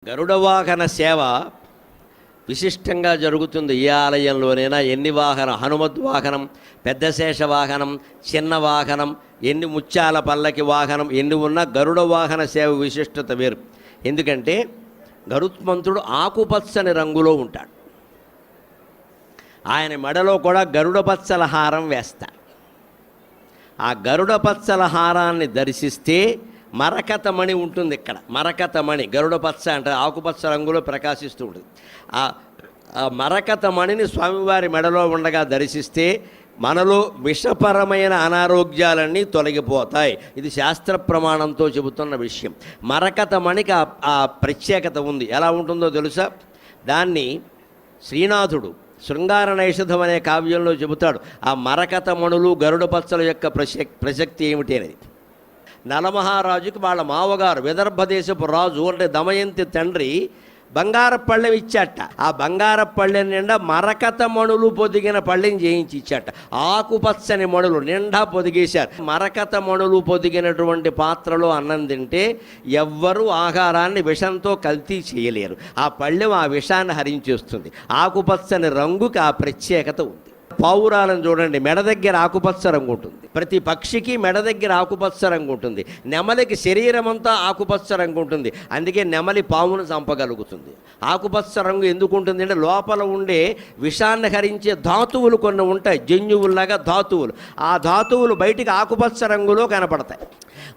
గరుడ వాహన సేవ విశిష్టంగా జరుగుతుంది. ఏ ఆలయంలోనైనా ఎన్ని వాహనం, హనుమద్ వాహనం, పెద్ద శేష వాహనం, చిన్న వాహనం, ఎన్ని ముత్యాల పల్లకి వాహనం ఎన్ని ఉన్నా గరుడ వాహన సేవ విశిష్టత వేరు. ఎందుకంటే గరుత్మంతుడు ఆకుపచ్చని రంగులో ఉంటాడు. ఆయన మెడలో కూడా గరుడ పచ్చల హారం వేస్తాడు. ఆ గరుడ పచ్చల హారాన్ని దర్శిస్తే మరకతమణి ఉంటుంది. ఇక్కడ మరకతమణి గరుడ పచ్చ అంటే ఆకుపచ్చ రంగులో ప్రకాశిస్తూ ఉంటుంది. ఆ మరకతమణిని స్వామివారి మెడలో ఉండగా దర్శిస్తే మనలో విషపరమైన అనారోగ్యాలన్నీ తొలగిపోతాయి. ఇది శాస్త్ర ప్రమాణంతో చెబుతున్న విషయం. మరకతమణికి ఆ ప్రత్యేకత ఉంది. ఎలా ఉంటుందో తెలుసా? దాన్ని శ్రీనాథుడు శృంగార నైషధం అనే కావ్యంలో చెబుతాడు. ఆ మరకతమణులు గరుడ పచ్చల యొక్క ప్రసక్తి ఏమిటి అనేది. నలమహారాజుకి వాళ్ళ మావగారు విదర్భ దేశపు రాజు అంటే దమయంతి తండ్రి బంగారపు పళ్ళెం ఇచ్చాట. ఆ బంగారపు పళ్ళెం నిండా మరకత మణులు పొదిగిన పళ్ళెం చేయించి ఇచ్చాట. ఆకుపచ్చని మణులు నిండా పొదిగేశారు. మరకత మణులు పొదిగినటువంటి పాత్రలో అన్నం తింటే ఎవ్వరూ ఆహారాన్ని విషంతో కల్తీ చేయలేరు. ఆ పళ్ళెం ఆ విషాన్ని హరించేస్తుంది. ఆకుపచ్చని రంగుకి ఆ ప్రత్యేకత ఉంది. పావురాలను చూడండి, మెడ దగ్గర ఆకుపచ్చ రంగు ఉంటుంది. ప్రతి పక్షికి మెడ దగ్గర ఆకుపచ్చ రంగు ఉంటుంది. నెమలికి శరీరం అంతా ఆకుపచ్చ రంగు ఉంటుంది. అందుకే నెమలి పామును చంపగలుగుతుంది. ఆకుపచ్చ రంగు ఎందుకు ఉంటుంది అంటే లోపల ఉండే విషాన్ని హరించే ధాతువులు కొన్ని ఉంటాయి, జన్యువుల్లాగా ధాతువులు. ఆ ధాతువులు బయటికి ఆకుపచ్చ రంగులో కనపడతాయి.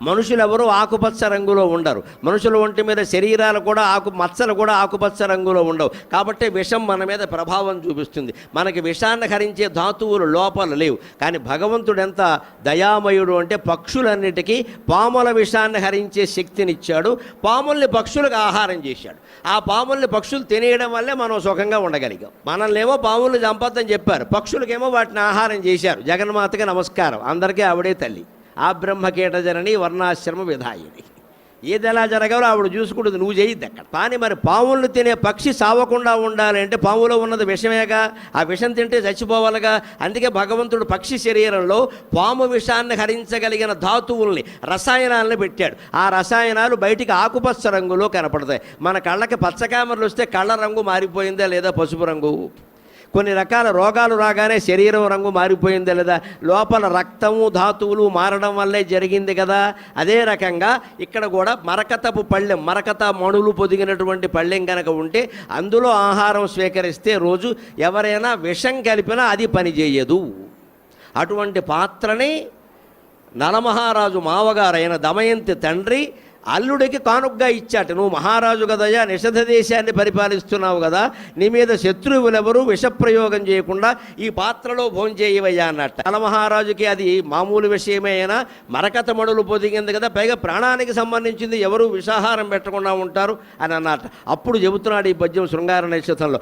మనుషులు ఎవరూ ఆకుపచ్చ రంగులో ఉండరు. మనుషుల ఒంటి మీద శరీరాలు కూడా మచ్చలు కూడా ఆకుపచ్చ రంగులో ఉండవు. కాబట్టి విషం మన మీద ప్రభావం చూపిస్తుంది. మనకి విషాన్ని హరించే ధాతువులు లోపల లేవు. కానీ భగవంతుడు ఎంత దయామయుడు అంటే పక్షులన్నిటికీ పాముల విషాన్ని హరించే శక్తినిచ్చాడు. పాముల్ని పక్షులకు ఆహారం చేశాడు. ఆ పాముల్ని పక్షులు తినేయడం వల్లే మనం సుఖంగా ఉండగలిగాం. మనల్నేమో పాముల్ని చంపొద్దని చెప్పారు, పక్షులకేమో వాటిని ఆహారం చేశారు. జగన్మాతకి నమస్కారం. అందరికీ ఆవిడే తల్లి. ఆ బ్రహ్మకీట జనని వర్ణాశ్రమ విధాయిని. ఏది ఎలా జరగాలో ఆవిడ చూసుకుంటుంది, నువ్వు చేయొద్దు అక్కడ. కానీ మరి పాములను తినే పక్షి సావకుండా ఉండాలంటే పాములో ఉన్నది విషమేగా, ఆ విషం తింటే చచ్చిపోవాలిగా. అందుకే భగవంతుడు పక్షి శరీరంలో పాము విషాన్ని హరించగలిగిన ధాతువుల్ని, రసాయనాలను పెట్టాడు. ఆ రసాయనాలు బయటికి ఆకుపచ్చ రంగులో కనపడతాయి. మన కళ్ళకి పచ్చకామరలు వస్తే కళ్ళ రంగు మారిపోయిందా లేదా పసుపు రంగు. కొన్ని రకాల రోగాలు రాగానే శరీరం రంగు మారిపోయింది లేదా, లోపల రక్తము ధాతువులు మారడం వల్లే జరిగింది కదా. అదే రకంగా ఇక్కడ కూడా మరకతపు పళ్ళెం, మరకత మణులు పొదిగినటువంటి పళ్ళెం కనుక ఉంటే అందులో ఆహారం స్వీకరిస్తే రోజు ఎవరైనా విషం కలిపినా అది పనిచేయదు. అటువంటి పాత్రని నలమహారాజు మావగారైన దమయంతి తండ్రి అల్లుడికి కానుగ్గా ఇచ్చాట. నువ్వు మహారాజు కదయ్యా, నిషధ దేశాన్ని పరిపాలిస్తున్నావు కదా, నీ మీద శత్రువులెవరూ విషప్రయోగం చేయకుండా ఈ పాత్రలో భోంచేయవయ్యా అన్నట్ట. నలమహారాజుకి అది మామూలు విషయమే అయినా మరకత మడులు పొదిగింది కదా, పైగా ప్రాణానికి సంబంధించింది, ఎవరు విషాహారం పెట్టకుండా ఉంటారు అని అన్నట్ట. అప్పుడు చెబుతున్నాడు ఈ పద్యం శృంగార నైషధంలో.